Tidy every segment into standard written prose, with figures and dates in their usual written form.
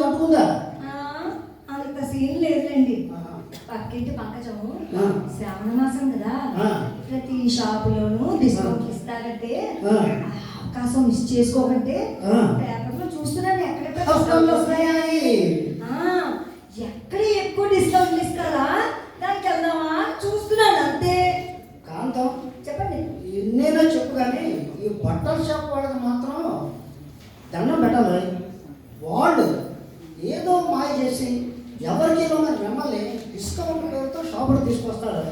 అంటుకుందా? అంత సీన్ లేదులేండి. పక్కింటి పంకజము శ్రావణ మాసం కదా, ప్రతి షాపులోనూ డిస్కౌంట్ ఇస్తారంటే అవకాశం మిస్ చేసుకోకంటే పేపర్లో చూస్తున్నాను ఎక్కడెక్కడ డిస్కౌంట్లు వస్తాయి, ఎక్కడ ఎక్కువ డిస్కౌంట్లు ఇస్తారా దానికి వెళ్దామా చూస్తున్నాను అంతే. కాంతం చెప్పండి. ఎన్నైనా చెప్పు కానీ ఈ బట్టల షాప్ వాళ్ళకి మాత్రం దండం పెట్టాలి. వాళ్ళు ఏదో మాయ చేసి ఎవరికి మిమ్మల్ని డిస్కౌంట్ పేరుతో షాపులు తీసుకొస్తారు.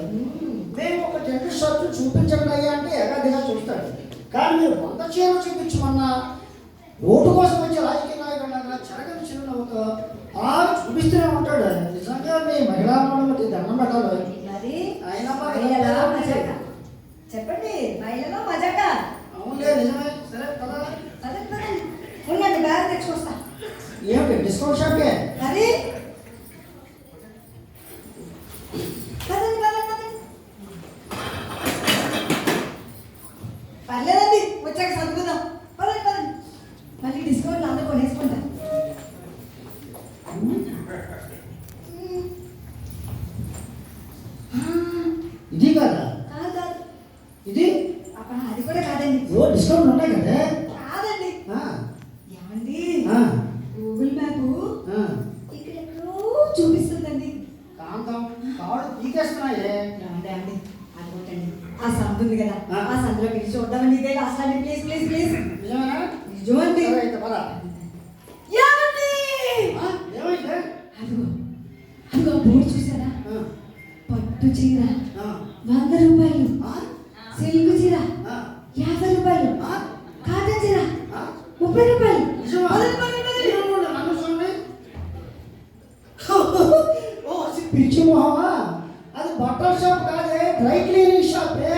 మేము ఒక 10 షర్ట్లు చూపించండి అయ్యా అంటే ఎగాదిగా చూస్తాడు. కానీ మీరు 100 చీరలు చూపించమన్నా ఓటు కోసం వచ్చే రాజకీయ నాయకుడు చెరగని చిరునవ్వుతో చూపిస్తూనే ఉంటాడు. నిజంగా మీ మహిళా మండలికి దండం పెట్టాలి. మరి ఆయన చెప్పండి, మహిళలో మజాక. అవునులే, నిజమే. సరే కదా, ఉండండి బ్యాగ్ తెచ్చుకొస్తా. ఏమిటి డిస్కౌంట్ షాపే అది? పర్లేదండి, వచ్చాక చదువుకుందాం. పదండి పదండి, మళ్ళీ డిస్కౌంట్ అందరూ కొనేసుకుంటాం. ఇది కాదా? కాదు, ఇది అది కూడా కాదండి. ఓ డిస్కౌంట్ ఉన్నాయి కదా? కాదండి. ఏమండి, గూగుల్ మ్యాప్ ఇక్కడెక్కడో చూపిస్తుందండి. కాంతం కాడు పీకేస్తున్నాయే. అండి అండి, అది కొట్టండి. ఆ సందు ఉంది కదా, ఆ సందులోకి వెళ్ళి చూద్దామండి. ఇదే లాస్ట్ అండి, ప్లీజ్ ప్లీజ్ ప్లీజ్. నిజమేనా? నిజమండి. అయితే పద. ఏమండి, ఏమైంది? అదిగో అదిగో బోర్డు చూసారా? పట్టు చీర 100 రూపాయలు, సిల్క్ చీర 50 రూపాయలు, కాటన్ చీర 30 రూపాయలు. పిచ్చి మొహమా, అది బట్టల షాప్ కాదే, డ్రై క్లీనింగ్ షాపే.